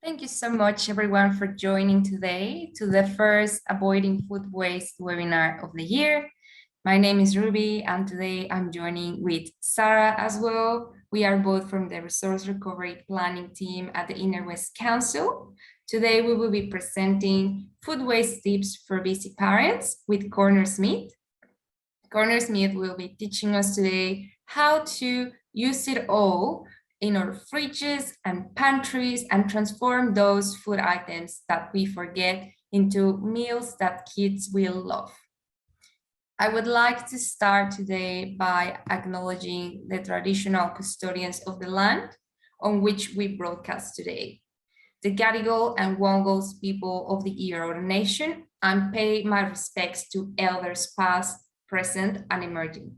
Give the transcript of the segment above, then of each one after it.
Thank you so much, everyone, for joining today to the first Avoiding Food Waste webinar of the year. My name is Ruby, and today I'm joining with Sarah as well. We are both from the Resource Recovery Planning team at the Inner West Council. Today, we will be presenting food waste tips for busy parents with Cornersmith. Cornersmith will be teaching us today how to use it all in our fridges and pantries and transform those food items that we forget into meals that kids will love. I would like to start today by acknowledging the traditional custodians of the land on which we broadcast today, the Gadigal and Wongos people of the Eora Nation, and pay my respects to elders past, present, and emerging,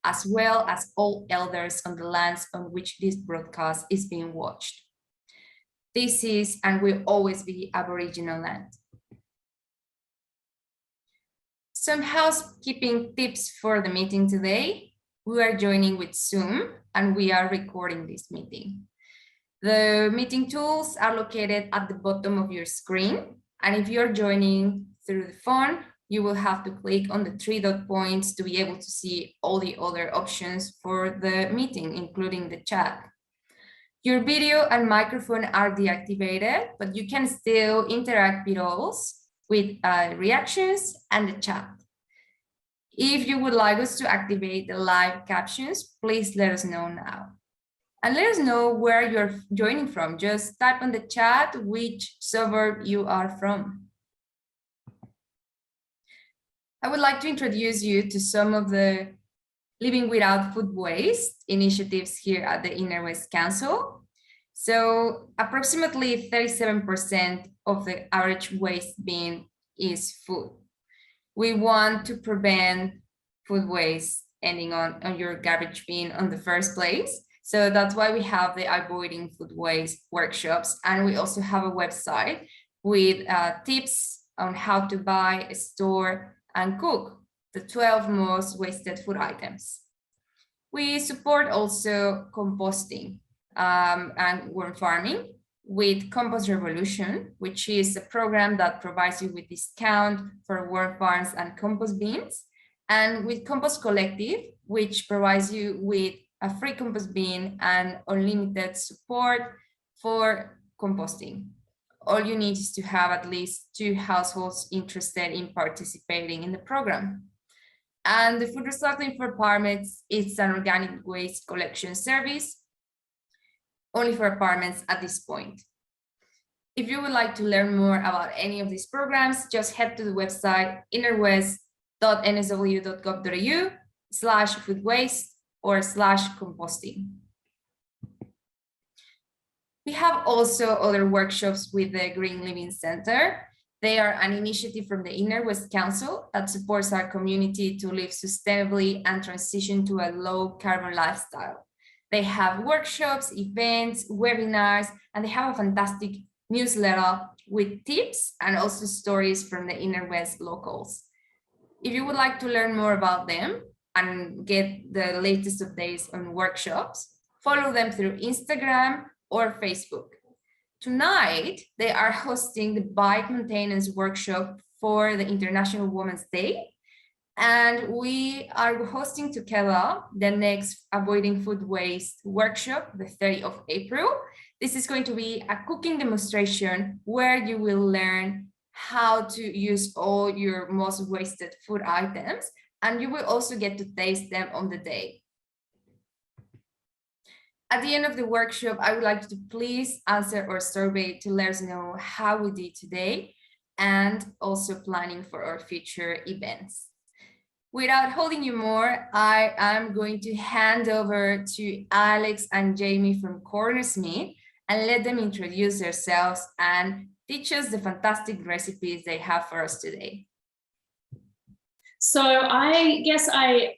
as well as all elders on the lands on which this broadcast is being watched. This is and will always be Aboriginal land. Some housekeeping tips for the meeting today. We are joining with Zoom and we are recording this meeting. The meeting tools are located at the bottom of your screen. And if you're joining through the phone, you will have to click on the 3 dot points to be able to see all the other options for the meeting, including the chat. Your video and microphone are deactivated, but you can still interact with us with reactions and the chat. If you would like us to activate the live captions, please let us know now. And let us know where you're joining from. Just type on the chat which suburb you are from. I would like to introduce you to some of the Living Without Food Waste initiatives here at the Inner West Council. So approximately 37% of the average waste bin is food. We want to prevent food waste ending on your garbage bin in the first place. So that's why we have the Avoiding Food Waste workshops. And we also have a website with tips on how to buy, store, and cook the 12 most wasted food items. We support also composting and worm farming with Compost Revolution, which is a program that provides you with discount for worm farms and compost bins, and with Compost Collective, which provides you with a free compost bin and unlimited support for composting. All you need is to have at least 2 households interested in participating in the program. And the Food Recycling for Apartments is an organic waste collection service only for apartments at this point. If you would like to learn more about any of these programs, just head to the website innerwest.nsw.gov.au/food or /composting. We have also other workshops with the Green Living Center. They are an initiative from the Inner West Council that supports our community to live sustainably and transition to a low carbon lifestyle. They have workshops, events, webinars, and they have a fantastic newsletter with tips and also stories from the Inner West locals. If you would like to learn more about them and get the latest updates on workshops, follow them through Instagram or Facebook. Tonight, they are hosting the bike maintenance workshop for the International Women's Day. And we are hosting together the next Avoiding Food Waste workshop, the 30th of April. This is going to be a cooking demonstration where you will learn how to use all your most wasted food items, and you will also get to taste them on the day. At the end of the workshop, I would like to please answer our survey to let us know how we did today and also planning for our future events. Without holding you more, I am going to hand over to Alex and Jamie from Cornersmith and let them introduce themselves and teach us the fantastic recipes they have for us today. So I guess I've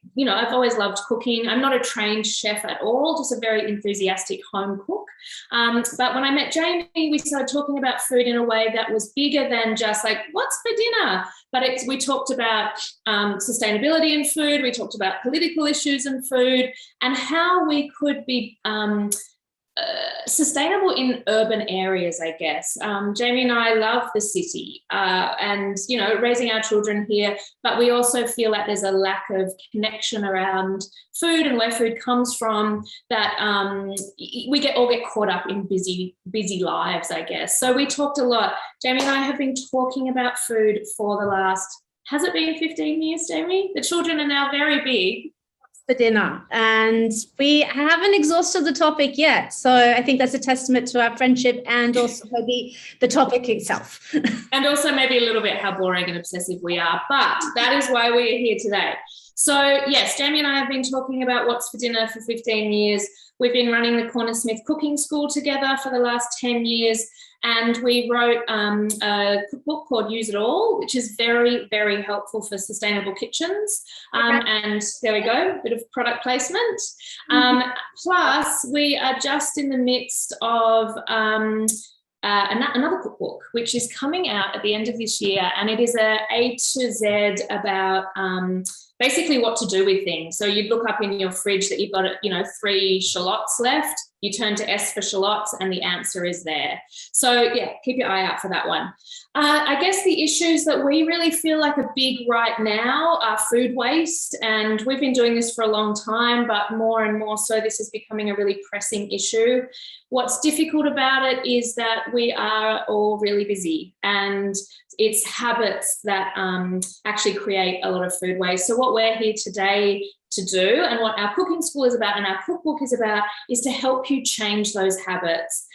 always loved cooking. I'm not a trained chef at all, just a very enthusiastic home cook. But when I met Jamie, we started talking about food in a way that was bigger than just like, what's for dinner? But we talked about sustainability in food. We talked about political issues in food and how we could be sustainable in urban areas, I guess. Jamie and I love the city and, you know, raising our children here, but we also feel like there's a lack of connection around food and where food comes from, that we all get caught up in busy lives, I guess. So we talked a lot. Jamie and I have been talking about food for the last, has it been 15 years, Jamie? The children are now very big. For dinner, and we haven't exhausted the topic yet, so I think that's a testament to our friendship and also maybe the topic itself. And also maybe a little bit how boring and obsessive we are, but that is why we are here today. So yes, Jamie and I have been talking about what's for dinner for 15 years. We've been running the Cornersmith cooking school together for the last 10 years. And we wrote a cookbook called Use It All, which is very, very helpful for sustainable kitchens. And there we go, a bit of product placement. Plus, we are just in the midst of another cookbook, which is coming out at the end of this year. And it is A to Z about basically what to do with things. So you'd look up in your fridge that you've got, 3 shallots left. You turn to S for shallots and the answer is there. So yeah, keep your eye out for that one. I guess the issues that we really feel like are big right now are food waste. And we've been doing this for a long time, but more and more so this is becoming a really pressing issue. What's difficult about it is that we are all really busy, and it's habits that actually create a lot of food waste. So what we're here today to do, and what our cooking school is about and our cookbook is about, is to help you change those habits.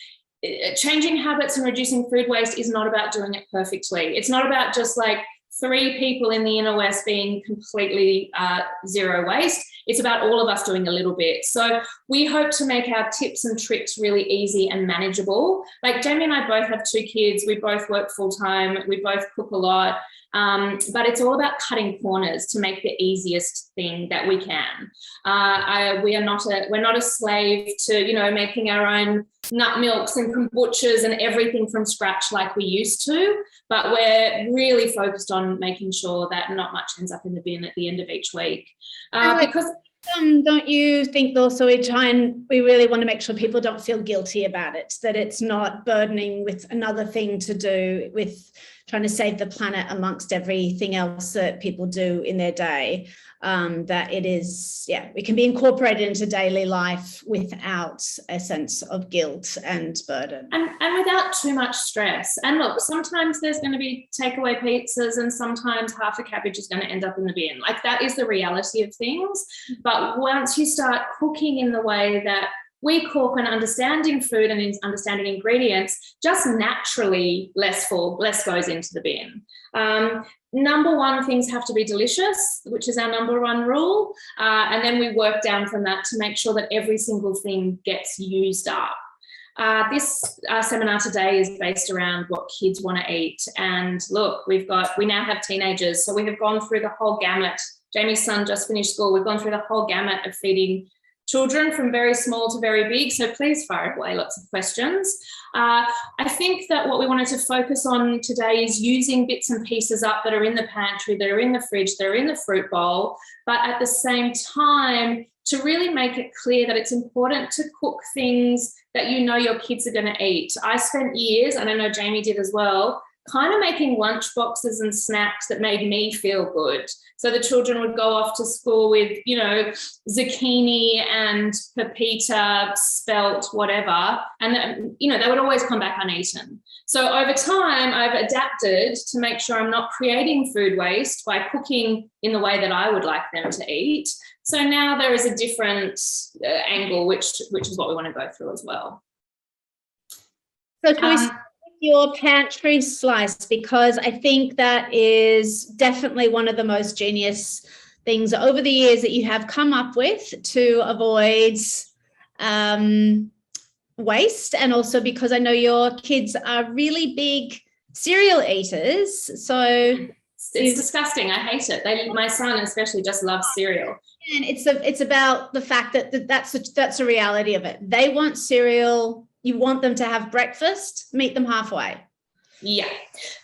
Changing habits and reducing food waste is not about doing it perfectly. It's not about just like 3 people in the inner west being completely zero waste. It's about all of us doing a little bit. So we hope to make our tips and tricks really easy and manageable. Like Jamie and I both have 2 kids. We both work full time. We both cook a lot. But it's all about cutting corners to make the easiest thing that we can. We're not a slave to, making our own nut milks and kombuchas and everything from scratch like we used to, but we're really focused on making sure that not much ends up in the bin at the end of each week. Because don't you think also we really want to make sure people don't feel guilty about it, that it's not burdening with another thing to do with trying to save the planet amongst everything else that people do in their day, that it is, we can be incorporated into daily life without a sense of guilt and burden. And without too much stress. And look, sometimes there's going to be takeaway pizzas and sometimes half a cabbage is going to end up in the bin. Like, that is the reality of things. But once you start cooking in the way that we cook and understanding food and understanding ingredients, just naturally less goes into the bin. Number one, things have to be delicious, which is our number one rule. And then we work down from that to make sure that every single thing gets used up. This seminar today is based around what kids want to eat. And look, we now have teenagers. So we have gone through the whole gamut. Jamie's son just finished school. We've gone through the whole gamut of feeding children from very small to very big. So please fire away lots of questions. I think that what we wanted to focus on today is using bits and pieces up that are in the pantry, that are in the fridge, that are in the fruit bowl, but at the same time, to really make it clear that it's important to cook things that your kids are going to eat. I spent years, and I know Jamie did as well, kind of making lunch boxes and snacks that made me feel good. So the children would go off to school with, zucchini and pepita, spelt, whatever. And, they would always come back uneaten. So over time, I've adapted to make sure I'm not creating food waste by cooking in the way that I would like them to eat. So now there is a different angle, which is what we want to go through as well. So can we start with your pantry slice, because I think that is definitely one of the most genius things over the years that you have come up with to avoid waste, and also because I know your kids are really big cereal eaters. So it's disgusting. I hate it. My son especially just loves cereal. And it's about the fact that that's a reality of it. They want cereal. You want them to have breakfast, meet them halfway. Yeah.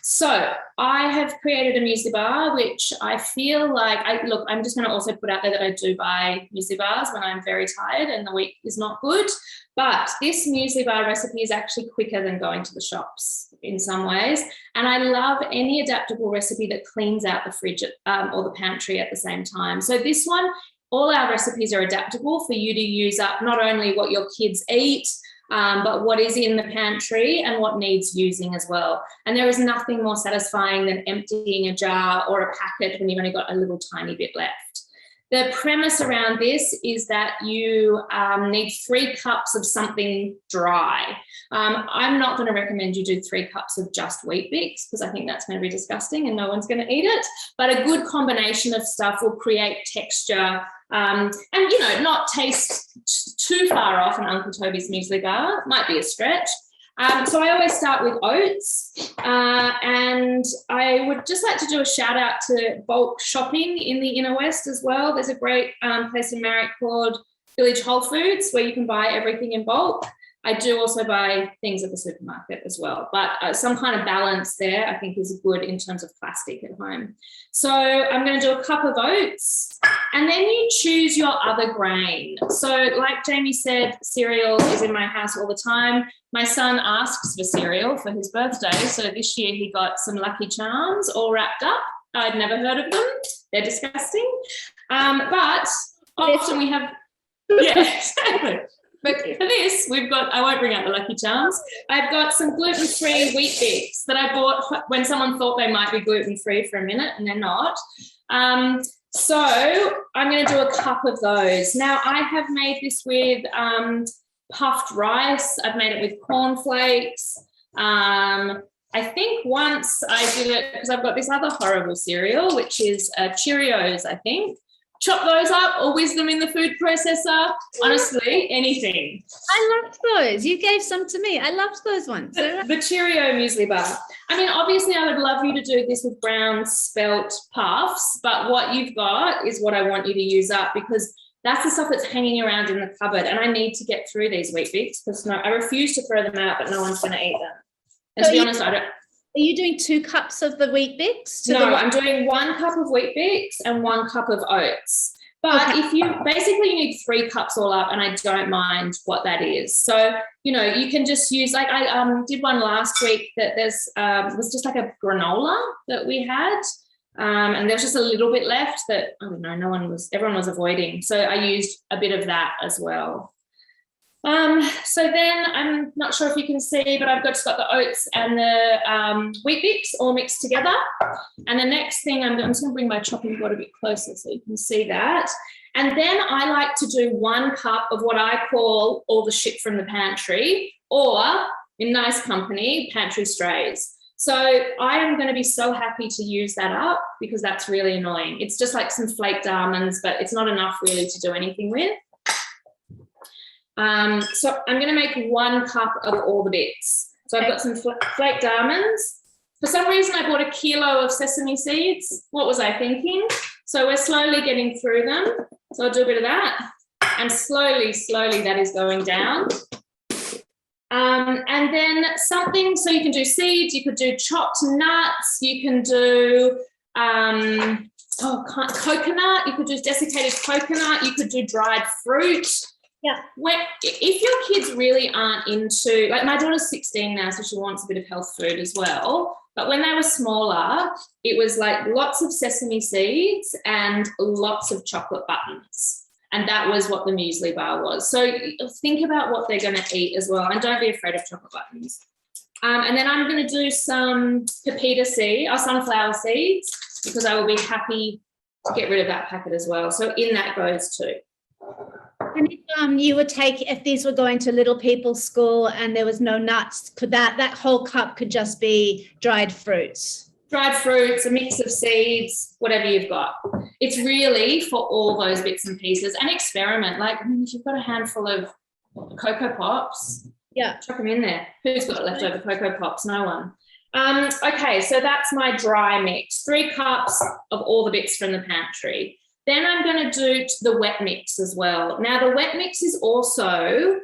So I have created a muesli bar, which I feel like, I'm just going to also put out there that I do buy muesli bars when I'm very tired and the week is not good. But this muesli bar recipe is actually quicker than going to the shops in some ways. And I love any adaptable recipe that cleans out the fridge or the pantry at the same time. So this one, all our recipes are adaptable for you to use up not only what your kids eat, but what is in the pantry and what needs using as well. And there is nothing more satisfying than emptying a jar or a packet when you've only got a little tiny bit left. The premise around this is that you need 3 cups of something dry. I'm not going to recommend you do 3 cups of just Wheat Bix because I think that's going to be disgusting and no one's going to eat it. But a good combination of stuff will create texture and, not taste too far off an Uncle Toby's muesli bar. Might be a stretch. So I always start with oats, and I would just like to do a shout out to bulk shopping in the Inner West as well. There's a great place in Marrick called Village Whole Foods where you can buy everything in bulk. I do also buy things at the supermarket as well, but some kind of balance there I think is good in terms of plastic at home. So I'm going to do a cup of oats and then you choose your other grain. So like Jamie said, cereal is in my house all the time. My son asks for cereal for his birthday. So this year he got some Lucky Charms all wrapped up. I'd never heard of them. They're disgusting. But often we have, yeah, exactly. But for this, I won't bring out the Lucky Charms. I've got some gluten-free Wheat Bix that I bought when someone thought they might be gluten-free for a minute and they're not. So I'm going to do a cup of those. Now, I have made this with puffed rice. I've made it with cornflakes. I think once I did it, because I've got this other horrible cereal, which is Cheerios, I think. Chop those up or whiz them in the food processor. Honestly, anything. I loved those. You gave some to me. I loved those ones. The Cheerio muesli bar. I mean, obviously, I would love you to do this with brown spelt puffs, but what you've got is what I want you to use up because that's the stuff that's hanging around in the cupboard, and I need to get through these Wheat Bix because I refuse to throw them out, but no one's going to eat them. And so to be honest, I don't. Are you doing 2 cups of the Wheat Bix? No, I'm doing 1 cup of Wheat Bix and 1 cup of oats. But if you basically you need 3 cups all up, and I don't mind what that is. So, you can just use, like I did one last week that was just like a granola that we had. And there was just a little bit left that, I don't know, everyone was avoiding. So I used a bit of that as well. So then I'm not sure if you can see, but I've just got the oats and the Wheat Bix all mixed together. And the next thing, I'm just going to bring my chopping board a bit closer so you can see that. And then I like to do 1 cup of what I call all the shit from the pantry, or in nice company, pantry strays. So I am going to be so happy to use that up because that's really annoying. It's just like some flaked almonds, but it's not enough really to do anything with. So I'm going to make 1 cup of all the bits. So I've got some flaked almonds. For some reason, I bought 1 kilo of sesame seeds. What was I thinking? So we're slowly getting through them. So I'll do a bit of that. And slowly that is going down. And then something, so you can do seeds, you could do chopped nuts, you can do coconut, you could do desiccated coconut, you could do dried fruit. Yeah. If your kids really aren't into, like my daughter's 16 now, so she wants a bit of health food as well. But when they were smaller, it was like lots of sesame seeds and lots of chocolate buttons. And that was what the muesli bar was. So think about what they're going to eat as well. And don't be afraid of chocolate buttons. And then I'm going to do some pepita seed or sunflower seeds because I will be happy to get rid of that packet as well. So in that goes too. And if these were going to little people's school and there was no nuts, could that whole cup could just be dried fruits? Dried fruits, a mix of seeds, whatever you've got. It's really for all those bits and pieces and experiment. Like, if you've got a handful of Cocoa Pops, chuck them in there. Who's got leftover Cocoa Pops? No one. Okay, so that's my dry mix. 3 cups of all the bits from the pantry. Then I'm going to do the wet mix as well. Now, the wet mix is also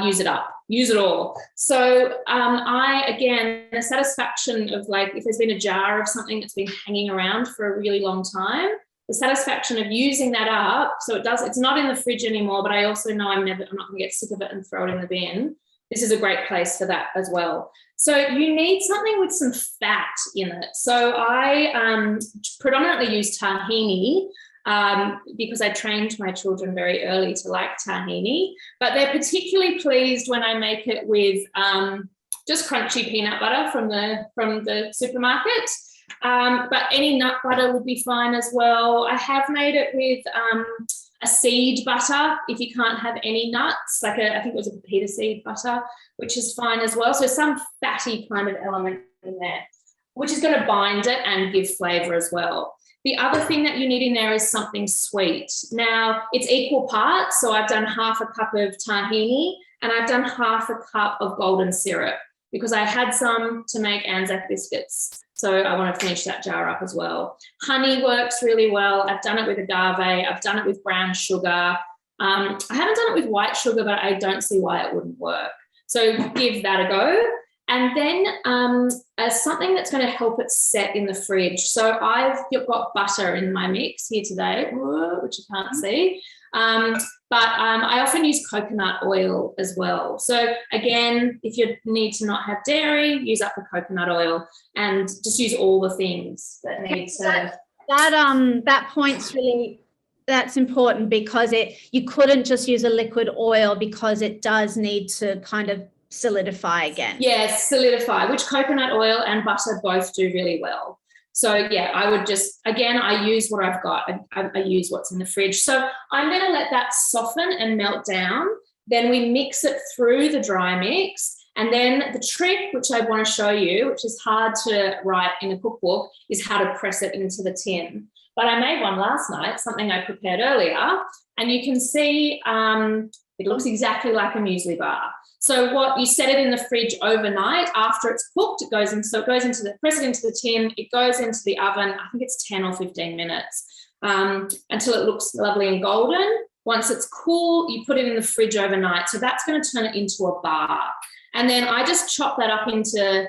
use it up, use it all. So the satisfaction of like, if there's been a jar of something that's been hanging around for a really long time, the satisfaction of using that up, so it's not in the fridge anymore, but I also know I'm not going to get sick of it and throw it in the bin. This is a great place for that as well. So you need something with some fat in it. So I predominantly use tahini because I trained my children very early to like tahini, but they're particularly pleased when I make it with just crunchy peanut butter from the supermarket. But any nut butter would be fine as well. I have made it with a seed butter if you can't have any nuts, I think it was a pita seed butter, which is fine as well. So some fatty kind of element in there, which is going to bind it and give flavour as well. The other thing that you need in there is something sweet. Now, it's equal parts, so I've done half a cup of tahini and I've done half a cup of golden syrup because I had some to make Anzac biscuits. So I want to finish that jar up as well. Honey works really well. I've done it with agave. I've done it with brown sugar. I haven't done it with white sugar, but I don't see why it wouldn't work. So give that a go. And then something that's going to help it set in the fridge. So I've got butter in my mix here today, which you can't see. But I often use coconut oil as well. So again, if you need to not have dairy, use up the coconut oil and just use all the things that need to. That point's really, that's important because you couldn't just use a liquid oil because it does need to kind of solidify again. Yes, solidify, which coconut oil and butter both do really well. So yeah, I would just, again, I use what I've got. I use what's in the fridge. So I'm going to let that soften and melt down. Then we mix it through the dry mix. And then the trick, which I want to show you, which is hard to write in a cookbook, is how to press it into the tin. But I made one last night, something I prepared earlier, and you can see it looks exactly like a muesli bar. So what you set it in the fridge overnight after it's cooked, it goes into press it into the tin, it goes into the oven, I think it's 10 or 15 minutes until it looks lovely and golden. Once it's cool, you put it in the fridge overnight. So that's going to turn it into a bar. And then I just chop that up into,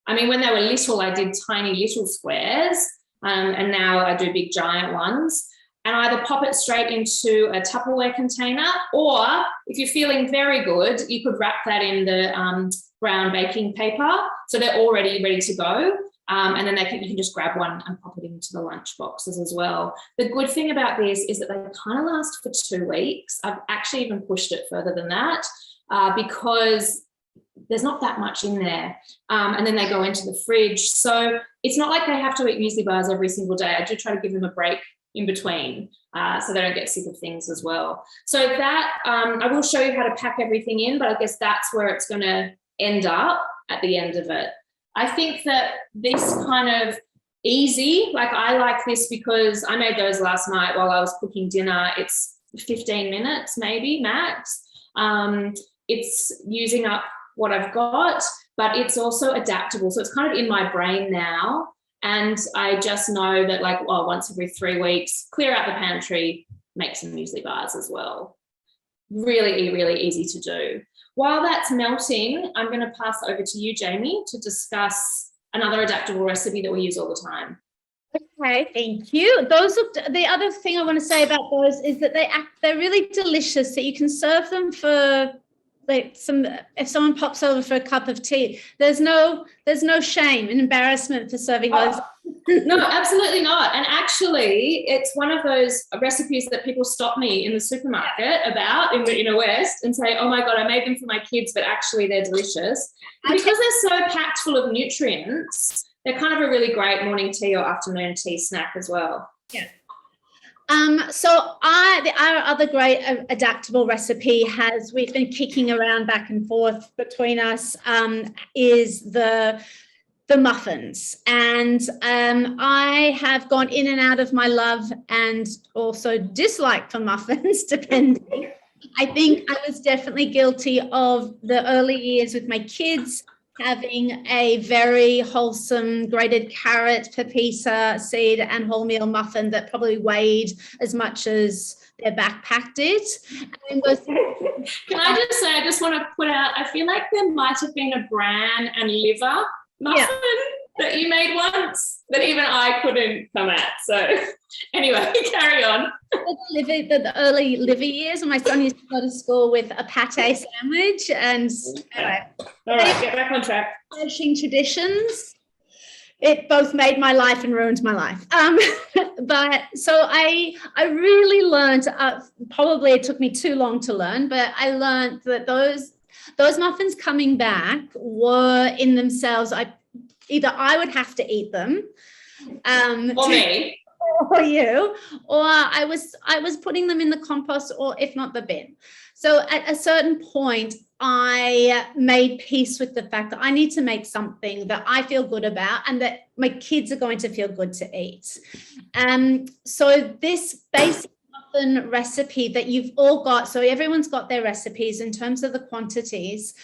when they were little, I did tiny little squares and now I do big giant ones. And either pop it straight into a Tupperware container, or if you're feeling very good, you could wrap that in the brown baking paper. So they're already ready to go. And then you can just grab one and pop it into the lunch boxes as well. The good thing about this is that they kind of last for 2 weeks. I've actually even pushed it further than that because there's not that much in there. And then they go into the fridge. So it's not like they have to eat muesli bars every single day. I do try to give them a break in between so they don't get sick of things as well. So that I will show you how to pack everything in, but I guess that's where it's going to end up at the end of it. I think that this kind of easy, like I like this because I made those last night while I was cooking dinner. It's 15 minutes maybe max. It's using up what I've got, but it's also adaptable. So it's kind of in my brain now. And I just know that once every 3 weeks, clear out the pantry, make some muesli bars as well. Really, really easy to do. While that's melting, I'm going to pass over to you, Jamie, to discuss another adaptable recipe that we use all the time. Okay, thank you. The other thing I want to say about those is that they're really delicious. That you can serve them for if someone pops over for a cup of tea, there's no shame and embarrassment for serving those. No, absolutely not. And actually, it's one of those recipes that people stop me in the supermarket about in the inner west and say, oh my God, I made them for my kids, but actually they're delicious. And because they're so packed full of nutrients, they're kind of a really great morning tea or afternoon tea snack as well. Yeah. So our other great adaptable recipe we've been kicking around back and forth between us, is the muffins. And I have gone in and out of my love and also dislike for muffins, depending. I think I was definitely guilty of the early years with my kids, having a very wholesome grated carrot, pepita seed and wholemeal muffin that probably weighed as much as their backpack did. And was, Can I just say, I just want to put out, I feel like there might have been a bran and liver muffin that you made once that even I couldn't come at. So anyway, carry on. The early liver years when my son used to go to school with a pate sandwich, and anyway. All right, get back on track. Finishing traditions. It both made my life and ruined my life. But so I really learned, probably it took me too long to learn, but I learned that those muffins coming back were in themselves, either I would have to eat them. Or me. Or you, or I was putting them in the compost, or if not the bin. So at a certain point, I made peace with the fact that I need to make something that I feel good about and that my kids are going to feel good to eat. So this basic muffin recipe that you've all got, so everyone's got their recipes in terms of the quantities,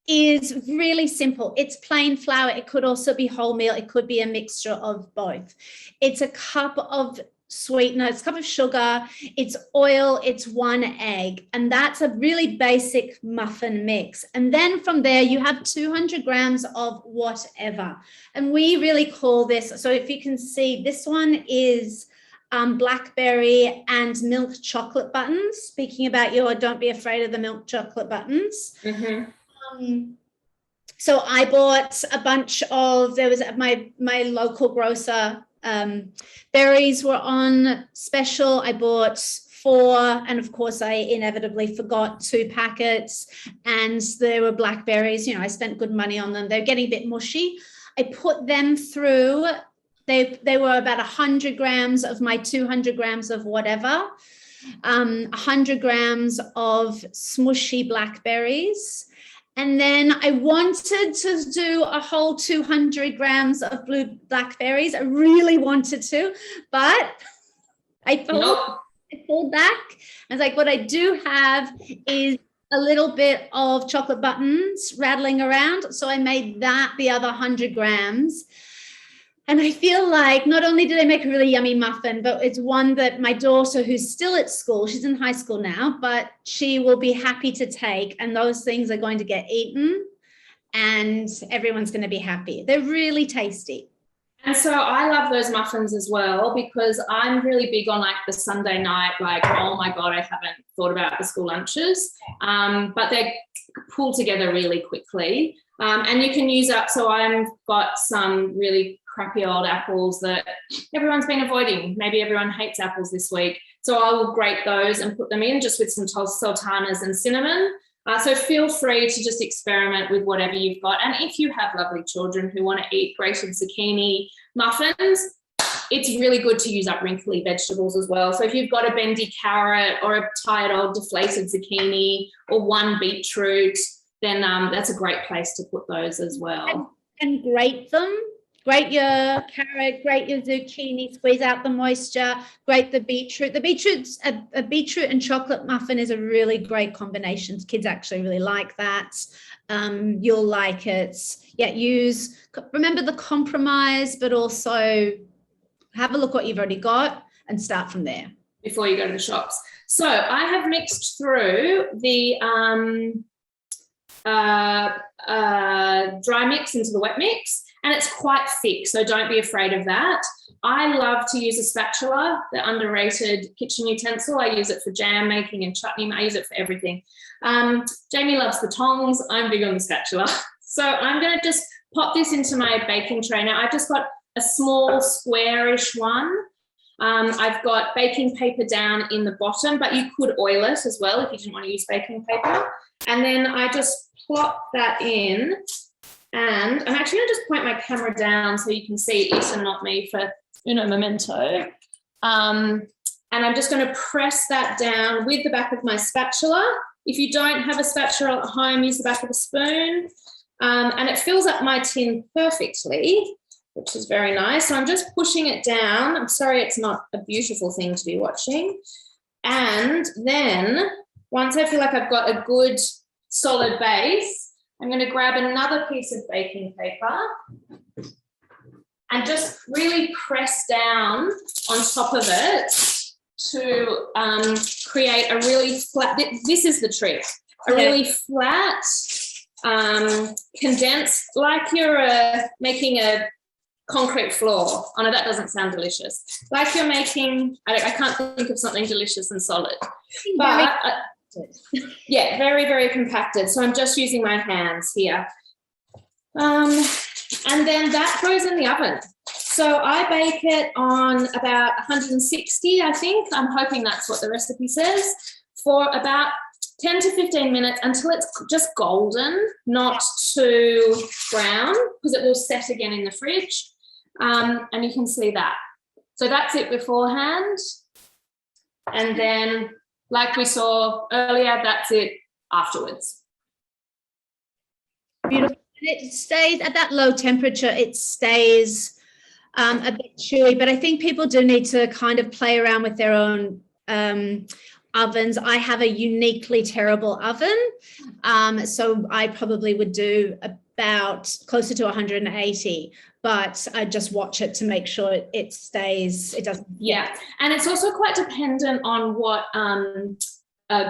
is really simple. It's plain flour. It could also be wholemeal. It could be a mixture of both. It's a cup of sweetener, it's a cup of sugar, it's oil, it's 1 egg. And that's a really basic muffin mix. And then from there, you have 200 grams of whatever. And we really call this, so if you can see, this one is blackberry and milk chocolate buttons. Speaking about your don't be afraid of the milk chocolate buttons. Mm-hmm. So I bought a bunch of, there was my local grocer, berries were on special. I bought 4, and of course I inevitably forgot 2 packets, and there were blackberries. You know, I spent good money on them. They're getting a bit mushy. I put them through, they were about 100 grams of my 200 grams of whatever, 100 grams of smushy blackberries. And then I wanted to do a whole 200 grams of blue blackberries. I really wanted to, but I pulled back. I was like, what I do have is a little bit of chocolate buttons rattling around. So I made that the other 100 grams. And I feel like not only did I make a really yummy muffin, but it's one that my daughter, who's still at school, she's in high school now, but she will be happy to take. And those things are going to get eaten and everyone's going to be happy. They're really tasty. And so I love those muffins as well, because I'm really big on like the Sunday night, like, oh my God, I haven't thought about the school lunches, but they're pulled together really quickly. And you can use up, so I've got some really crappy old apples that everyone's been avoiding. Maybe everyone hates apples this week. So I will grate those and put them in just with some sultanas and cinnamon. So feel free to just experiment with whatever you've got. And if you have lovely children who want to eat grated zucchini muffins, it's really good to use up wrinkly vegetables as well. So if you've got a bendy carrot or a tired old deflated zucchini or 1 beetroot, then that's a great place to put those as well. And grate them. Grate your carrot, grate your zucchini, squeeze out the moisture, grate the beetroot. A beetroot and chocolate muffin is a really great combination. Kids actually really like that. You'll like it. Yeah, remember the compromise, but also have a look what you've already got and start from there. Before you go to the shops. So I have mixed through the dry mix into the wet mix, and it's quite thick, so don't be afraid of that. I love to use a spatula, the underrated kitchen utensil. I use it for jam making and chutney. I use it for everything. Jamie loves the tongs. I'm big on the spatula. So I'm going to just pop this into my baking tray. Now I've just got a small squarish one. I've got baking paper down in the bottom, but you could oil it as well if you didn't want to use baking paper. And then I just plop that in, and I'm actually going to just point my camera down so you can see it and not me for uno momento. And I'm just going to press that down with the back of my spatula. If you don't have a spatula at home, use the back of a spoon. And it fills up my tin perfectly, which is very nice. So I'm just pushing it down. I'm sorry it's not a beautiful thing to be watching. And then once I feel like I've got a good solid base, I'm going to grab another piece of baking paper and just really press down on top of it to create a really flat, this is the trick, a really flat, condensed, like you're making a concrete floor. Oh no, that doesn't sound delicious. Like you're making, I can't think of something delicious and solid. But yeah, very, very compacted. So I'm just using my hands here. And then that goes in the oven. So I bake it on about 160, I think. I'm hoping that's what the recipe says, for about 10 to 15 minutes until it's just golden, not too brown, because it will set again in the fridge. And you can see that. So that's it beforehand. And then, like we saw earlier, that's it afterwards. Beautiful. It stays at that low temperature, it stays a bit chewy, but I think people do need to kind of play around with their own ovens. I have a uniquely terrible oven, so I probably would do about closer to 180, but I just watch it to make sure it stays, it doesn't. Yeah, and it's also quite dependent on what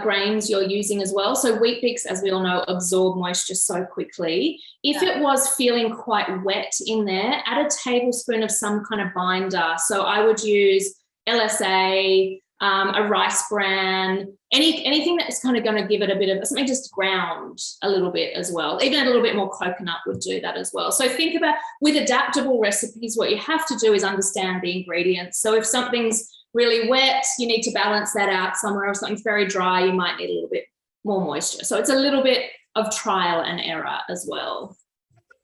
grains you're using as well. So Weet-Bix, as we all know, absorb moisture so quickly. If it was feeling quite wet in there, add a tablespoon of some kind of binder. So I would use LSA, a rice bran, anything that's kind of going to give it a bit of something, just ground a little bit as well. Even a little bit more coconut would do that as well. So think about, with adaptable recipes, what you have to do is understand the ingredients. So if something's really wet, you need to balance that out somewhere. If something's very dry, you might need a little bit more moisture. So it's a little bit of trial and error as well.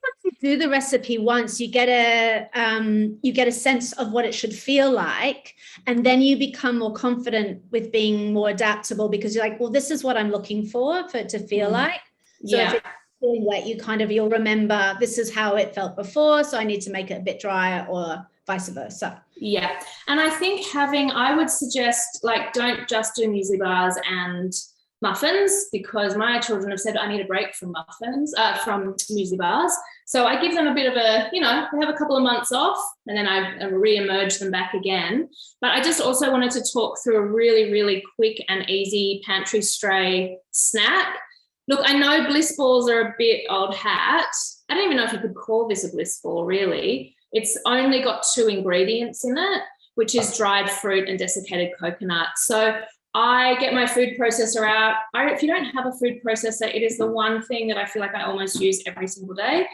Once you do the recipe once, you get a sense of what it should feel like, and then you become more confident with being more adaptable, because you're like, well, this is what I'm looking for it to feel like. So if it's feeling wet, you'll remember this is how it felt before, so I need to make it a bit drier, or vice versa. Yeah, and I think I would suggest, like, don't just do muesli bars and muffins, because my children have said I need a break from from muesli bars. So I give them a bit of a, they have a couple of months off, and then I re-emerge them back again. But I just also wanted to talk through a really, really quick and easy pantry stray snack. Look, I know bliss balls are a bit old hat. I don't even know if you could call this a bliss ball, really. It's only got 2 ingredients in it, which is dried fruit and desiccated coconut. So I get my food processor out. If you don't have a food processor, it is the one thing that I feel like I almost use every single day.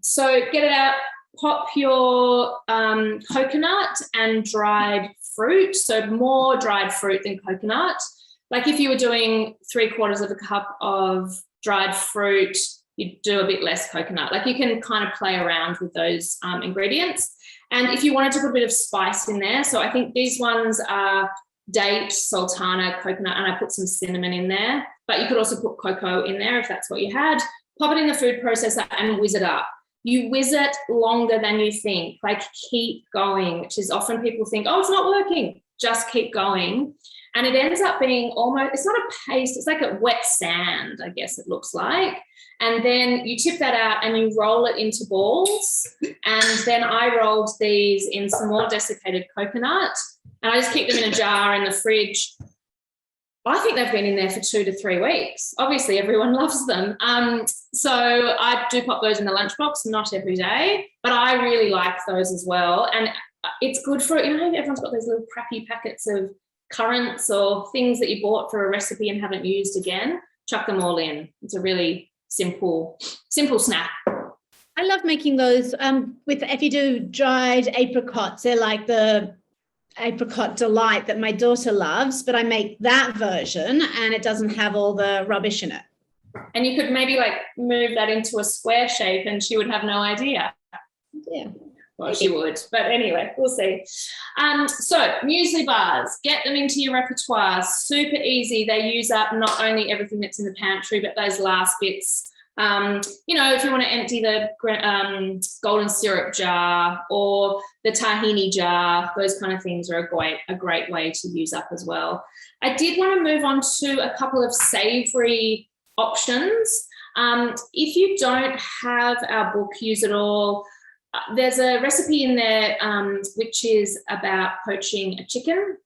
So get it out, pop your coconut and dried fruit. So more dried fruit than coconut. Like if you were doing 3/4 of a cup of dried fruit, you do a bit less coconut. Like you can kind of play around with those ingredients. And if you wanted to put a bit of spice in there, so I think these ones are date, sultana, coconut, and I put some cinnamon in there, but you could also put cocoa in there if that's what you had. Pop it in the food processor and whiz it up. You whiz it longer than you think, like keep going, which is often people think, oh, it's not working. Just keep going. And it ends up being almost, it's not a paste, it's like a wet sand, I guess it looks like. And then you tip that out and you roll it into balls. And then I rolled these in some more desiccated coconut, and I just keep them in a jar in the fridge. I think they've been in there for 2 to 3 weeks. Obviously, everyone loves them. So I do pop those in the lunchbox, not every day, but I really like those as well. And it's good for, everyone's got those little crappy packets of currants or things that you bought for a recipe and haven't used again. Chuck them all in. It's a really simple snack. I love making those if you do dried apricots, they're like the apricot delight that my daughter loves, but I make that version and it doesn't have all the rubbish in it. And you could maybe like move that into a square shape and she would have no idea. Yeah. Well, she would, but anyway, we'll see. So muesli bars, get them into your repertoire. Super easy. They use up not only everything that's in the pantry, but those last bits. If you want to empty the golden syrup jar or the tahini jar, those kind of things are a great way to use up as well. I did want to move on to a couple of savoury options. If you don't have our book, Use It All, there's a recipe in there which is about poaching a chicken.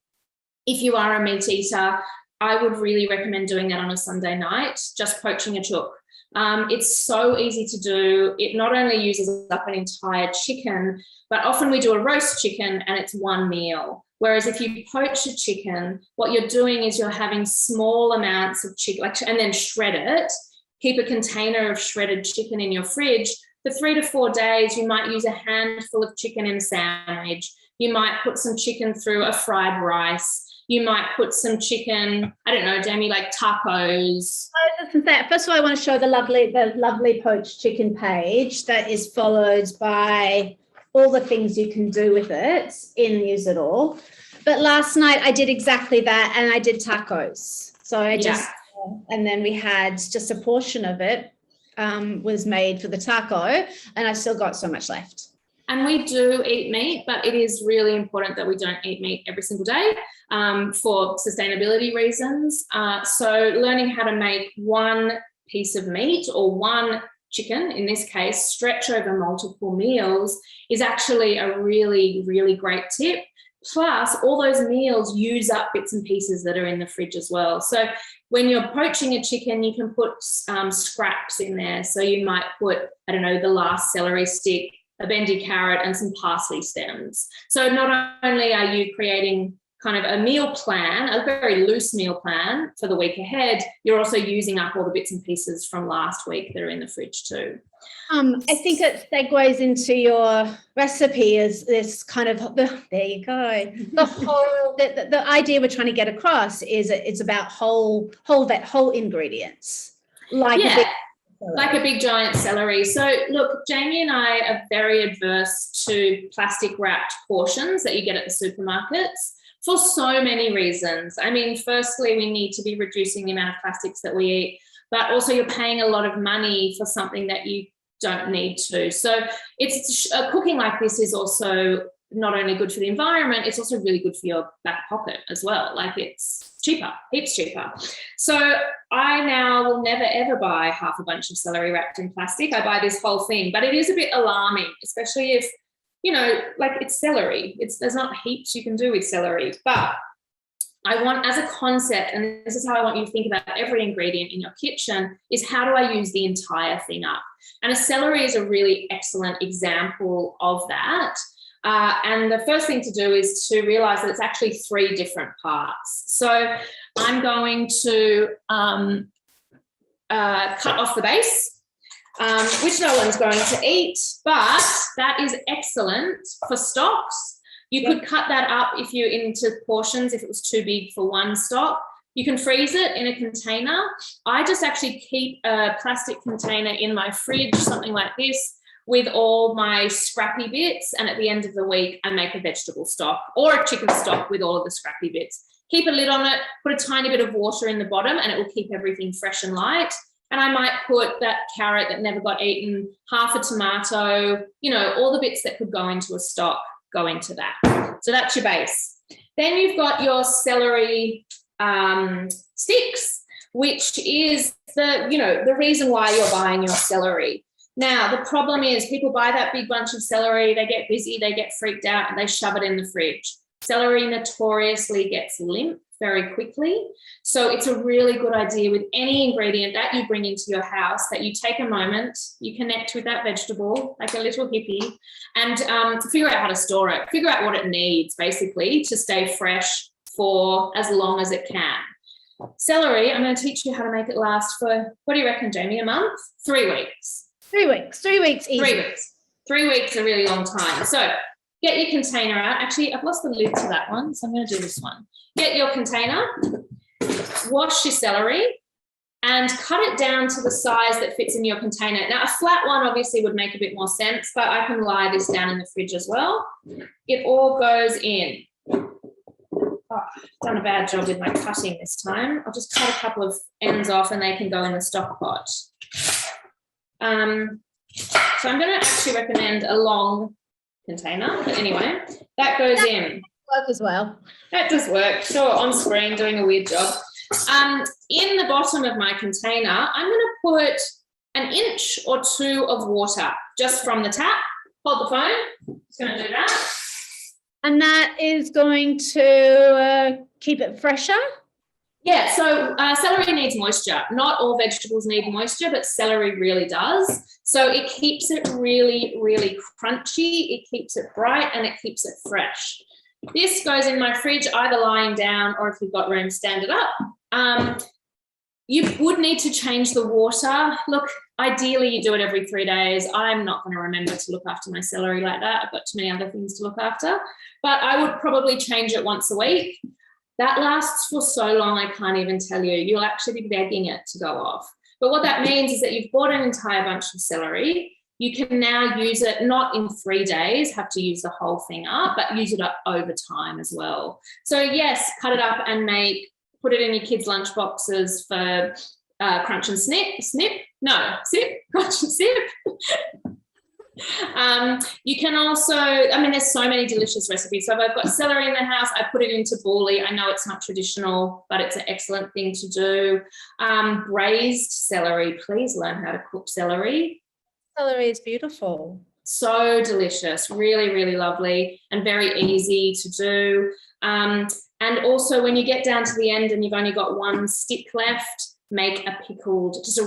If you are a meat eater, I would really recommend doing that on a Sunday night, just poaching a chook. It's so easy to do. It not only uses up an entire chicken, but often we do a roast chicken and it's one meal. Whereas if you poach a chicken, what you're doing is you're having small amounts of chicken, and then shred it. Keep a container of shredded chicken in your fridge. For 3 to 4 days, you might use a handful of chicken in a sandwich. You might put some chicken through a fried rice. You might put some chicken, I don't know, Jamie, like tacos. First of all, I want to show the lovely poached chicken page that is followed by all the things you can do with it in Use It All. But last night I did exactly that, and I did tacos. So and then we had just a portion of it was made for the taco, and I still got so much left. And we do eat meat, but it is really important that we don't eat meat every single day for sustainability reasons. So learning how to make one piece of meat or one chicken, in this case, stretch over multiple meals is actually a really, really great tip. Plus, all those meals use up bits and pieces that are in the fridge as well. So when you're poaching a chicken, you can put scraps in there. So you might put, I don't know, the last celery stick, a bendy carrot, and some parsley stems. So not only are you creating kind of a meal plan, a very loose meal plan for the week ahead, you're also using up all the bits and pieces from last week that are in the fridge too. I think it segues into your recipe as this kind of, there you go. The idea we're trying to get across is it's about whole ingredients. Like a big giant celery. So look, Jamie and I are very adverse to plastic wrapped portions that you get at the supermarkets for so many reasons. I mean, firstly, we need to be reducing the amount of plastics that we eat, but also you're paying a lot of money for something that you don't need to. So it's cooking like this is also not only good for the environment, it's also really good for your back pocket as well. Like it's cheaper, heaps cheaper. So I now will never ever buy half a bunch of celery wrapped in plastic. I buy this whole thing, but it is a bit alarming, especially if, you know, like it's celery. There's not heaps you can do with celery, but I want, as a concept, and this is how I want you to think about every ingredient in your kitchen, is how do I use the entire thing up? And a celery is a really excellent example of that. And the first thing to do is to realize that it's actually 3 different parts. So I'm going to cut off the base, which no one's going to eat, but that is excellent for stocks. You could cut that up if you're into portions, if it was too big for one stock. You can freeze it in a container. I just actually keep a plastic container in my fridge, something like this, with all my scrappy bits. And at the end of the week, I make a vegetable stock or a chicken stock with all of the scrappy bits. Keep a lid on it, put a tiny bit of water in the bottom, and it will keep everything fresh and light. And I might put that carrot that never got eaten, half a tomato, you know, all the bits that could go into a stock go into that. So that's your base. Then you've got your celery sticks, which is the reason why you're buying your celery. Now, the problem is people buy that big bunch of celery, they get busy, they get freaked out, and they shove it in the fridge. Celery notoriously gets limp very quickly. So it's a really good idea with any ingredient that you bring into your house that you take a moment, you connect with that vegetable like a little hippie, and figure out how to store it, figure out what it needs basically to stay fresh for as long as it can. Celery, I'm going to teach you how to make it last for, what do you reckon, Jamie, a month? 3 weeks. 3 weeks. 3 weeks easy. 3 weeks. 3 weeks is a really long time. So get your container out. Actually, I've lost the lid to that one, so I'm going to do this one. Get your container, wash your celery, and cut it down to the size that fits in your container. Now, a flat one obviously would make a bit more sense, but I can lie this down in the fridge as well. It all goes in. Oh, I've done a bad job with my cutting this time. I'll just cut a couple of ends off and they can go in the stock pot. So I'm going to actually recommend a long container, but anyway, that goes in. Work as well. That does work. Sure, on screen doing a weird job. In the bottom of my container, I'm going to put an inch or two of water just from the tap. Hold the phone. Just going to do that. And that is going to keep it fresher? Yeah, so celery needs moisture. Not all vegetables need moisture, but celery really does. So it keeps it really, really crunchy. It keeps it bright and it keeps it fresh. This goes in my fridge, either lying down or if you've got room, stand it up. You would need to change the water. Look, ideally you do it every 3 days. I'm not going to remember to look after my celery like that. I've got too many other things to look after. But I would probably change it once a week. That lasts for so long, I can't even tell you. You'll actually be begging it to go off. But what that means is that you've bought an entire bunch of celery. You can now use it not in 3 days, have to use the whole thing up, but use it up over time as well. So yes, cut it up and put it in your kids' lunch boxes for crunch and sip, crunch and sip. You can also, there's so many delicious recipes. So if I've got celery in the house, I put it into bouilli. I know it's not traditional, but it's an excellent thing to do. Braised celery, please learn how to cook celery. Celery is beautiful. So delicious, really, really lovely and very easy to do. And also when you get down to the end and you've only got one stick left, make a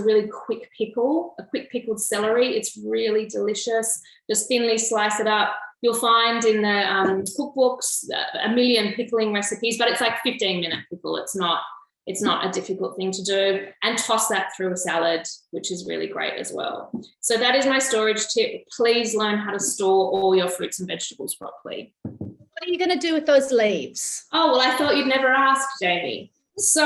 really quick pickle, a quick pickled celery. It's really delicious. Just thinly slice it up. You'll find in the cookbooks a million pickling recipes, but it's like 15-minute pickle. It's not a difficult thing to do. And toss that through a salad, which is really great as well. So that is my storage tip. Please learn how to store all your fruits and vegetables properly. What are you going to do with those leaves? Oh, well, I thought you'd never ask, Jamie. So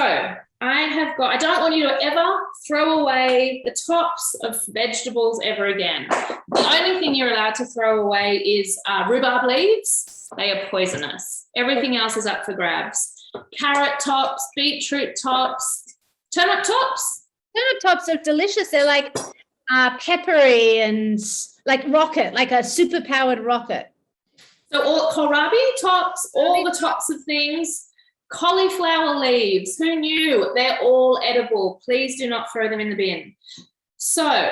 I don't want you to ever throw away the tops of vegetables ever again. The only thing you're allowed to throw away is rhubarb leaves. They are poisonous. Everything else is up for grabs. Carrot tops, beetroot tops, turnip tops. Turnip tops are delicious. They're like peppery and like rocket, like a super-powered rocket. So all kohlrabi tops, all the tops of things. Cauliflower leaves, who knew? They're all edible. Please do not throw them in the bin. So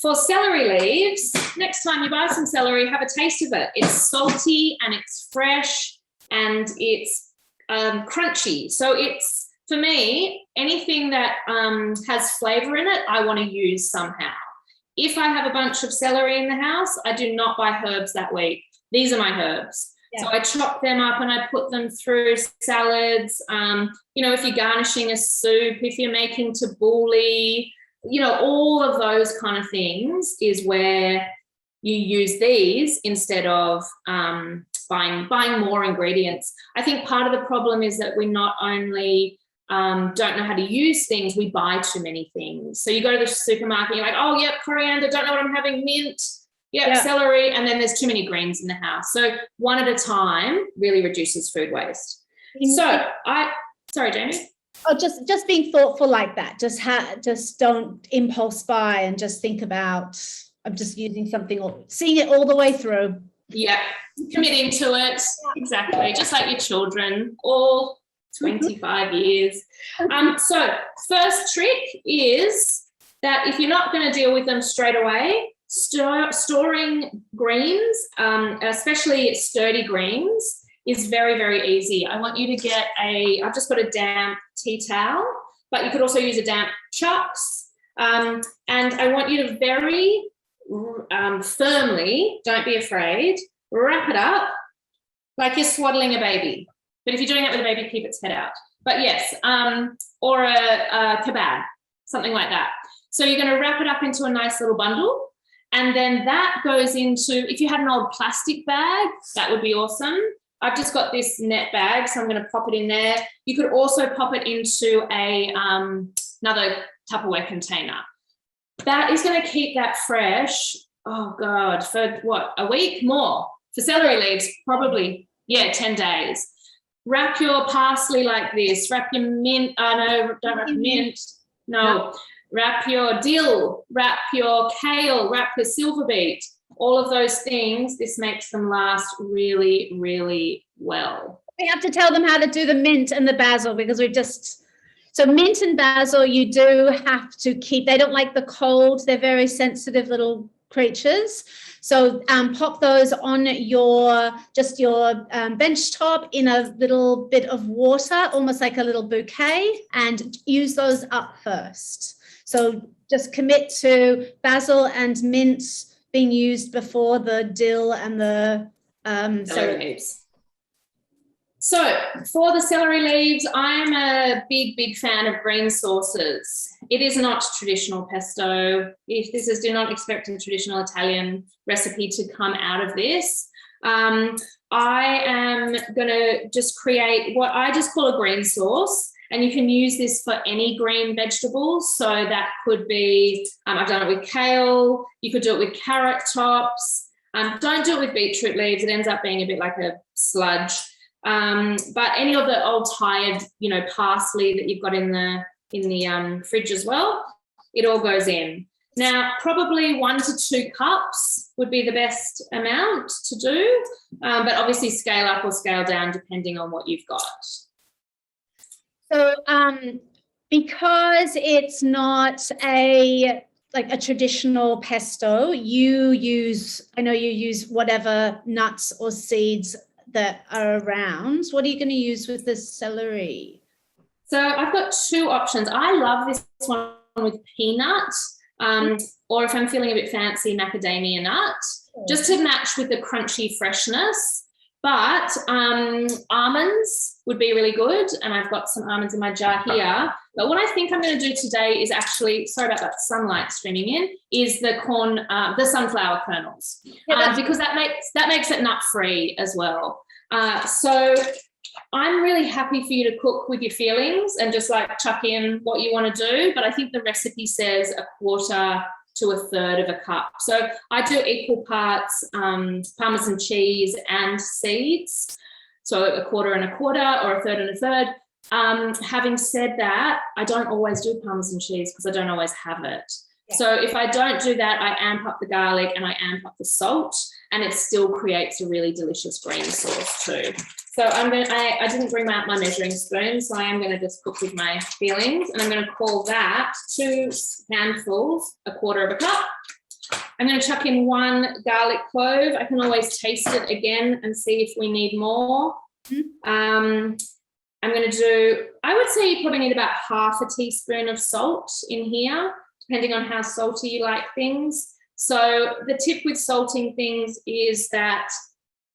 for celery leaves, next time you buy some celery, have a taste of it. It's salty and it's fresh and it's crunchy. So it's, for me, anything that has flavour in it, I want to use somehow. If I have a bunch of celery in the house, I do not buy herbs that week. These are my herbs. Yeah. So I chop them up and I put them through salads. If you're garnishing a soup, if you're making tabbouleh, all of those kind of things is where you use these instead of buying more ingredients. I think part of the problem is that we not only don't know how to use things, we buy too many things. So you go to the supermarket, you're like, oh, yep, coriander, don't know what I'm having, mint. Yep, yeah. Celery, and then there's too many greens in the house. So one at a time really reduces food waste. Sorry, Jamie. Oh, just being thoughtful like that. Just don't impulse buy and just think about, I'm just using something or seeing it all the way through. Yeah, committing to it. Exactly, just like your children, all 25 years. So first trick is that if you're not going to deal with them straight away, storing greens, especially sturdy greens, is very, very easy. I want you to get I've just got a damp tea towel, but you could also use a damp chucks. And I want you to very firmly, don't be afraid, wrap it up like you're swaddling a baby. But if you're doing it with a baby, keep its head out. But yes, or a kebab, something like that. So you're going to wrap it up into a nice little bundle. And then that goes into, if you had an old plastic bag, that would be awesome. I've just got this net bag, so I'm going to pop it in there. You could also pop it into another Tupperware container. That is going to keep that fresh, oh God, for what, a week more? For celery leaves, probably, 10 days. Wrap your parsley like this. Wrap your mint, don't wrap your mint. No. Wrap your dill, wrap your kale, wrap your silver beet, all of those things. This makes them last really, really well. We have to tell them how to do the mint and the basil because we've just So mint and basil, you do have to keep, they don't like the cold. They're very sensitive little creatures. So pop those on your bench top in a little bit of water, almost like a little bouquet, and use those up first. So just commit to basil and mint being used before the dill and the celery leaves. So for the celery leaves, I'm a big fan of green sauces. It is not traditional pesto. If this is, do not expect a traditional Italian recipe to come out of this. I am going to just create what I just call a green sauce, and you can use this for any green vegetables. So that could be, I've done it with kale. You could do it with carrot tops. Don't do it with beetroot leaves. It ends up being a bit like a sludge. But any of the old tired, parsley that you've got in the fridge as well, it all goes in. Now, probably 1 to 2 cups would be the best amount to do, but obviously scale up or scale down depending on what you've got. So because it's not a traditional pesto, you use whatever nuts or seeds that are around. What are you going to use with the celery? So I've got 2 options. I love this one with peanut, or if I'm feeling a bit fancy, macadamia nut, just to match with the crunchy freshness. But almonds would be really good, and I've got some almonds in my jar here. But what I think I'm going to do today is actually, sorry about that sunlight streaming in, is the sunflower kernels, because that makes it nut free as well. So I'm really happy for you to cook with your feelings and just like chuck in what you want to do. But I think the recipe says 1/4 to 1/3 of a cup. So I do equal parts Parmesan cheese and seeds. So 1/4 and 1/4, or 1/3 and 1/3. Having said that, I don't always do Parmesan cheese because I don't always have it. Yeah. So if I don't do that, I amp up the garlic and I amp up the salt, and it still creates a really delicious green sauce too. So I didn't bring out my measuring spoon, so I am going to just cook with my feelings, and I'm going to call that 2 handfuls, 1/4 of a cup. I'm going to chuck in 1 garlic clove. I can always taste it again and see if we need more. I'm going to do, I would say you probably need about 1/2 teaspoon of salt in here, depending on how salty you like things. So the tip with salting things is that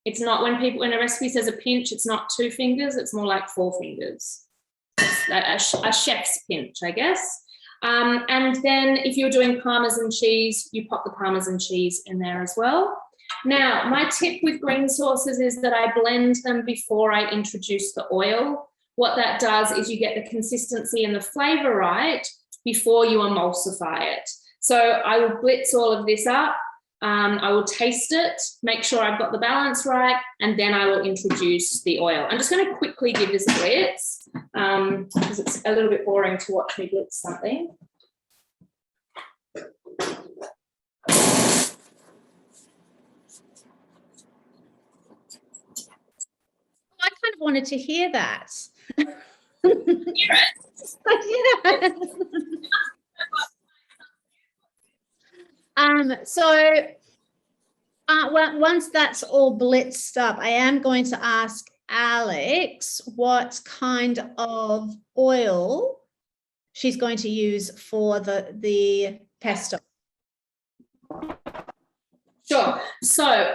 it's not, when a recipe says a pinch, it's not 2 fingers, it's more like 4 fingers. It's a chef's pinch, I guess. And then if you're doing Parmesan cheese, you pop the Parmesan cheese in there as well. Now, my tip with green sauces is that I blend them before I introduce the oil. What that does is you get the consistency and the flavour right before you emulsify it. So I will blitz all of this up. I will taste it, make sure I've got the balance right, and then I will introduce the oil. I'm just going to quickly give this a blitz because it's a little bit boring to watch me blitz something. I kind of wanted to hear that. Hear it? Yeah. Once that's all blitzed up, I am going to ask Alex what kind of oil she's going to use for the pesto. Sure. So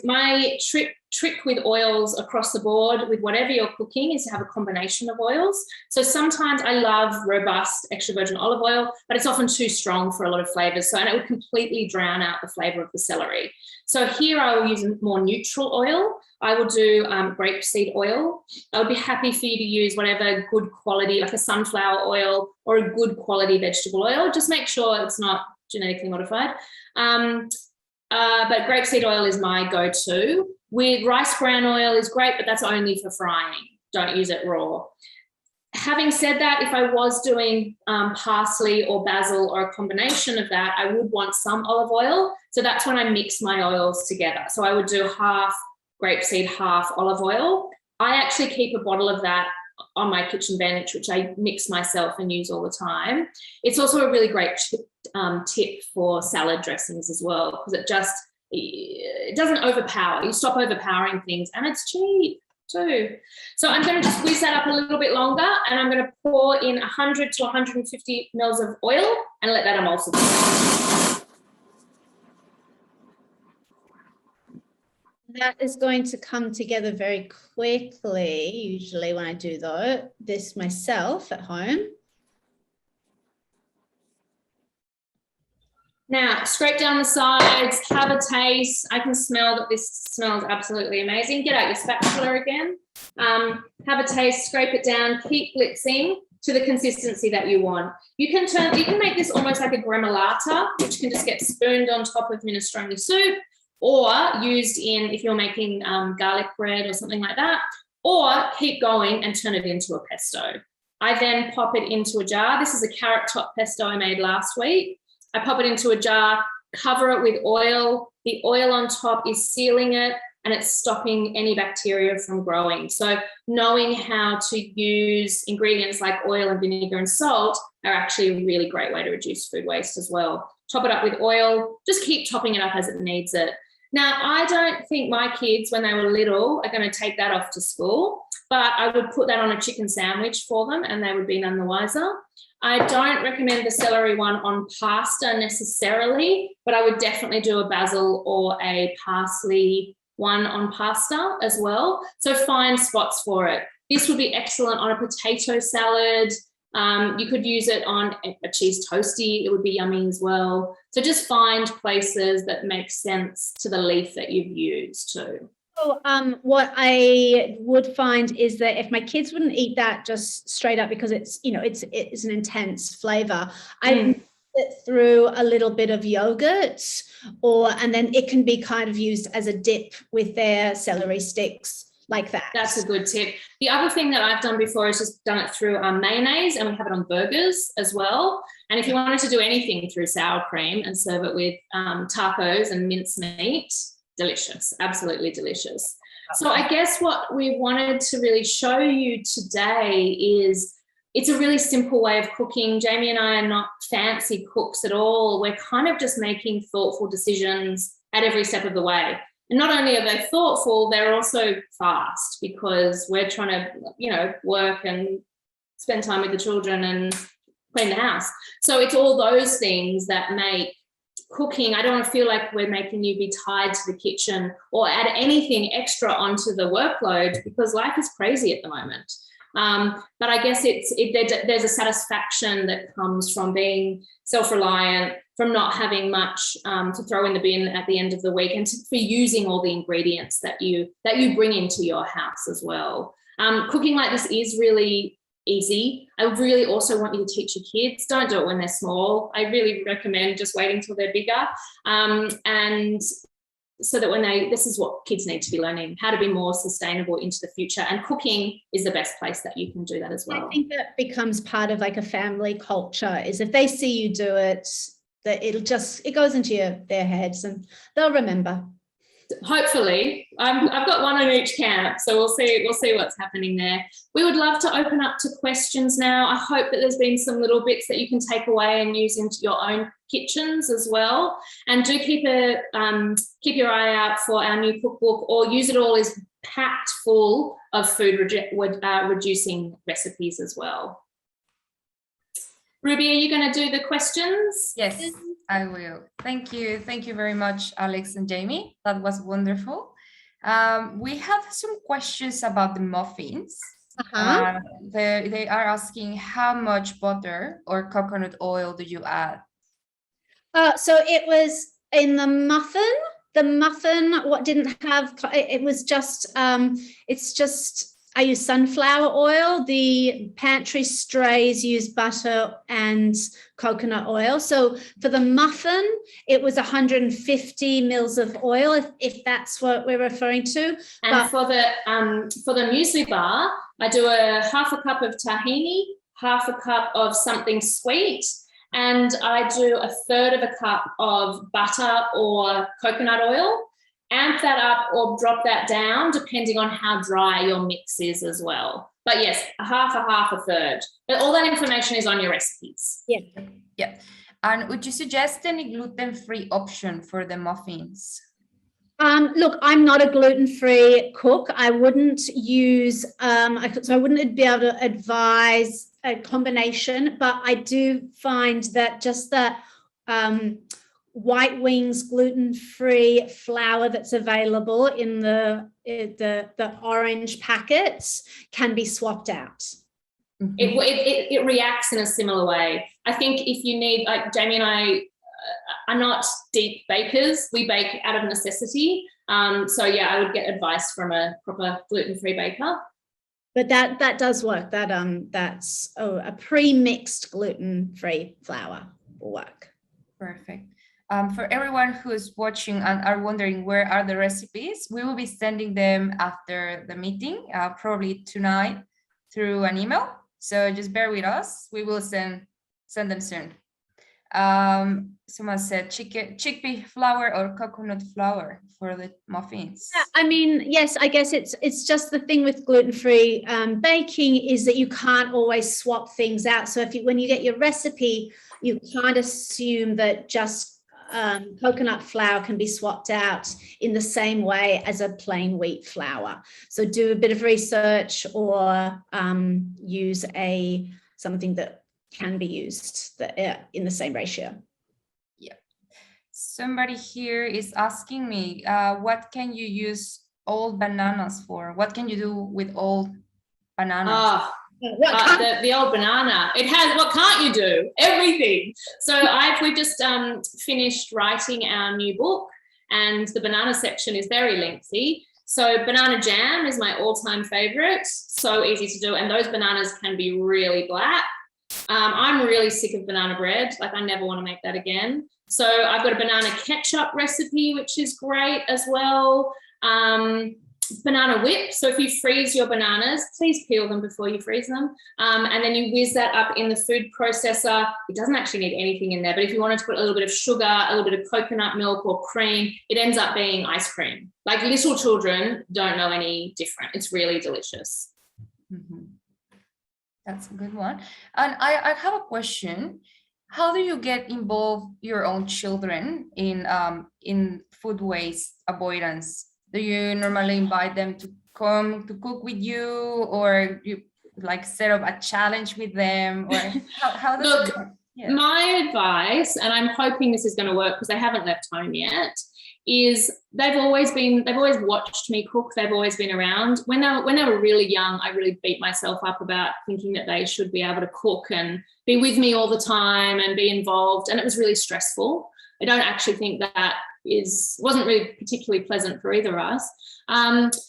my trick with oils across the board with whatever you're cooking is to have a combination of oils. So sometimes I love robust extra virgin olive oil, but it's often too strong for a lot of flavors. And it would completely drown out the flavor of the celery. So here I will use a more neutral oil. I will do grapeseed oil. I would be happy for you to use whatever good quality, like a sunflower oil or a good quality vegetable oil. Just make sure it's not genetically modified. But grapeseed oil is my go-to. With rice bran oil is great, but that's only for frying. Don't use it raw. Having said that, if I was doing parsley or basil or a combination of that, I would want some olive oil. So that's when I mix my oils together. So I would do half grapeseed, half olive oil. I actually keep a bottle of that on my kitchen bench, which I mix myself and use all the time. It's also a really great tip for salad dressings as well, because it doesn't overpower. You stop overpowering things, and it's cheap too. So I'm going to just whiz that up a little bit longer, and I'm going to pour in 100 to 150 mils of oil and let that emulsify. That is going to come together very quickly, usually when I do this myself at home. Now, scrape down the sides, have a taste. I can smell that this smells absolutely amazing. Get out your spatula again. Have a taste, scrape it down, keep blitzing to the consistency that you want. You can make this almost like a gremolata, which can just get spooned on top of minestrone soup, or used in, if you're making garlic bread or something like that, or keep going and turn it into a pesto. I then pop it into a jar. This is a carrot top pesto I made last week. I pop it into a jar, cover it with oil. The oil on top is sealing it, and it's stopping any bacteria from growing. So knowing how to use ingredients like oil and vinegar and salt are actually a really great way to reduce food waste as well. Top it up with oil, just keep topping it up as it needs it. Now, I don't think my kids, when they were little, are going to take that off to school, but I would put that on a chicken sandwich for them and they would be none the wiser. I don't recommend the celery one on pasta necessarily, but I would definitely do a basil or a parsley one on pasta as well. So find spots for it. This would be excellent on a potato salad. You could use it on a cheese toasty. It would be yummy as well. So just find places that make sense to the leaf that you've used too. So, what I would find is that if my kids wouldn't eat that just straight up because it's an intense flavor, I mix it through a little bit of yogurt, and then it can be kind of used as a dip with their celery sticks. Like that. That's a good tip. The other thing that I've done before is just done it through mayonnaise, and we have it on burgers as well. And if you wanted to do anything through sour cream and serve it with tacos and mincemeat, delicious, absolutely delicious. So I guess what we wanted to really show you today is it's a really simple way of cooking. Jamie and I are not fancy cooks at all. We're kind of just making thoughtful decisions at every step of the way. And not only are they thoughtful, they're also fast, because we're trying to, work and spend time with the children and clean the house. So it's all those things that make cooking, I don't want to feel like we're making you be tied to the kitchen or add anything extra onto the workload, because life is crazy at the moment. But I guess there's a satisfaction that comes from being self-reliant, from not having much to throw in the bin at the end of the week, and for using all the ingredients that you bring into your house as well. Cooking like this is really easy. I really also want you to teach your kids. Don't do it when they're small. I really recommend just waiting till they're bigger. And so that this is what kids need to be learning, how to be more sustainable into the future. And cooking is the best place that you can do that as well. I think that becomes part of like a family culture, is if they see you do it, that it goes into their heads and they'll remember. Hopefully. I've got one in each camp, so we'll see what's happening there. We would love to open up to questions now. I hope that there's been some little bits that you can take away and use into your own kitchens as well. And do keep your eye out for our new cookbook, or use it all as packed full of food reducing recipes as well. Ruby, are you going to do the questions? Yes, I will. Thank you. Thank you very much, Alex and Jamie. That was wonderful. We have some questions about the muffins. They are asking, how much butter or coconut oil do you add? So it was in the muffin. The muffin, what didn't have, it was just, I use sunflower oil. The pantry strays use butter and coconut oil. So for the muffin, it was 150 mils of oil, if that's what we're referring to. And for the muesli bar, I do a half a cup of tahini, half a cup of something sweet, and I do a third of a cup of butter or coconut oil. amp that up or drop that down depending on how dry your mix is as well. But yes, a half, a third. But all that information is on your recipes. Yeah. Yeah. And would you suggest any gluten-free option for the muffins? Look, I'm not a gluten-free cook. I wouldn't use, so I wouldn't be able to advise a combination, but I do find that just the White Wings gluten-free flour that's available in the orange packets can be swapped out. It reacts in a similar way. I think if you need, like Jamie and I are not deep bakers. We bake out of necessity. So yeah, I would get advice from a proper gluten-free baker. But that does work. That's a pre-mixed gluten-free flour will work. Perfect. For everyone who's watching and are wondering where are the recipes, we will be sending them after the meeting, probably tonight through an email. So just bear with us. We will send them soon. Someone said chickpea flour or coconut flour for the muffins. Yeah, I mean, yes, I guess it's just the thing with gluten-free baking is that you can't always swap things out. So when you get your recipe, you can't assume that just coconut flour can be swapped out in the same way as a plain wheat flour. So do a bit of research or use something that can be used in the same ratio. Yeah. Somebody here is asking me, what can you use old bananas for? What can you do with old bananas? The old banana. It has, what can't you do? Everything. So we just finished writing our new book, and the banana section is very lengthy. So banana jam is my all-time favorite. So easy to do. And those bananas can be really black. I'm really sick of banana bread. Like I never want to make that again. So I've got a banana ketchup recipe, which is great as well. Banana whip. So if you freeze your bananas, please peel them before you freeze them. And then you whiz that up in the food processor. It doesn't actually need anything in there, but if you wanted to put a little bit of sugar, a little bit of coconut milk or cream, it ends up being ice cream. Like little children don't know any different. It's really delicious. Mm-hmm. That's a good one. And I have a question. How do you get involved your own children in food waste avoidance? Do you normally invite them to come to cook with you, or you like set up a challenge with them, or how does Look, it work? Yeah. My advice, and I'm hoping this is going to work because they haven't left home yet, is they've always watched me cook. They've always been around. When they were really young, I really beat myself up about thinking that they should be able to cook and be with me all the time and be involved. And it was really stressful. I don't actually think that wasn't really particularly pleasant for either of us.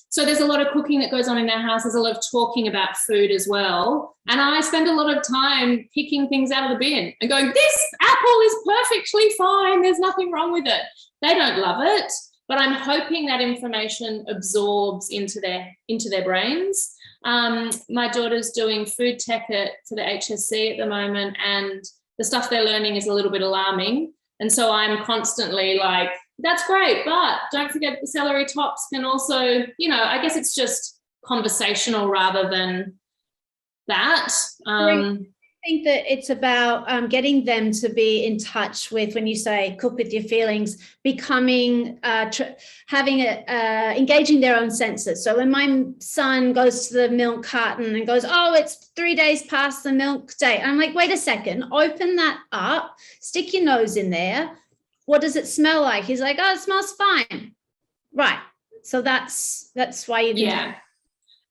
So there's a lot of cooking that goes on in our house. There's a lot of talking about food as well. And I spend a lot of time picking things out of the bin and going, this apple is perfectly fine. There's nothing wrong with it. They don't love it, but I'm hoping that information absorbs into their brains. My daughter's doing food tech for the HSC at the moment, and the stuff they're learning is a little bit alarming. And so I'm constantly like, that's great, but don't forget the celery tops can also, I guess it's just conversational rather than that. I think that it's about getting them to be in touch with, when you say cook with your feelings, becoming, engaging their own senses. So when my son goes to the milk carton and goes, oh, it's 3 days past the milk date. I'm like, wait a second, open that up, stick your nose in there. What does it smell like? He's like, oh, it smells fine. Right. So that's why you do that.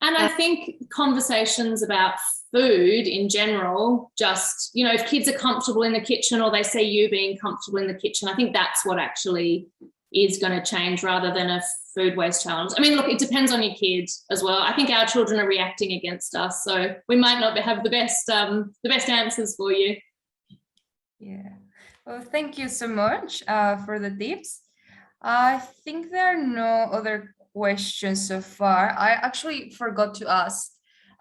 And I think conversations about food in general, just, if kids are comfortable in the kitchen or they see you being comfortable in the kitchen, I think that's what actually is going to change rather than a food waste challenge. I mean, look, it depends on your kids as well. I think our children are reacting against us, so we might not have the best answers for you. Yeah. Well, thank you so much for the tips. I think there are no other questions so far. I actually forgot to ask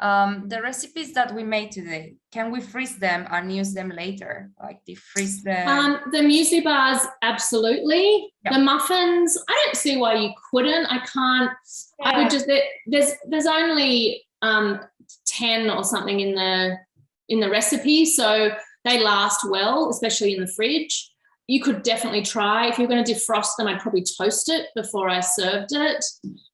the recipes that we made today, can we freeze them and use them later? Like defreeze them? The muesli bars, absolutely. Yep. The muffins, I don't see why you couldn't. I can't. Yeah. I would just, there's only 10 or something in the recipe, so they last well, especially in the fridge. You could definitely try. If you're going to defrost them, I'd probably toast it before I served it.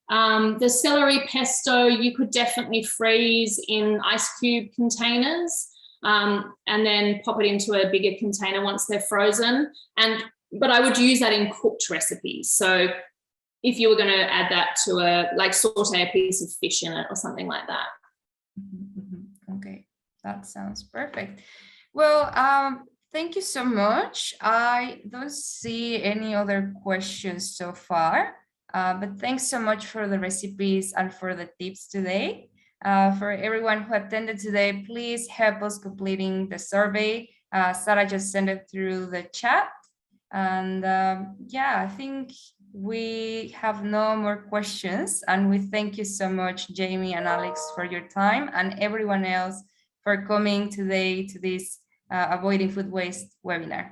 The celery pesto, you could definitely freeze in ice cube containers, and then pop it into a bigger container once they're frozen. But I would use that in cooked recipes. So if you were going to add that to saute a piece of fish in it or something like that. Okay, that sounds perfect. Well, thank you so much. I don't see any other questions so far, but thanks so much for the recipes and for the tips today. For everyone who attended today, please help us completing the survey. Sarah just sent it through the chat. And yeah, I think we have no more questions. And we thank you so much, Jamie and Alex, for your time, and everyone else for coming today to this Avoiding Food Waste webinar.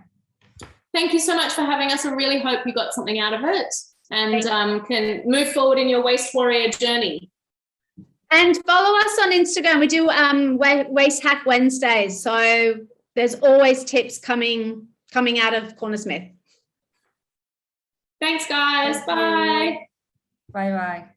Thank you so much for having us. I really hope you got something out of it and can move forward in your Waste Warrior journey. And follow us on Instagram. We do Waste Hack Wednesdays. So there's always tips coming out of Cornersmith. Thanks, guys. Bye. Bye-bye.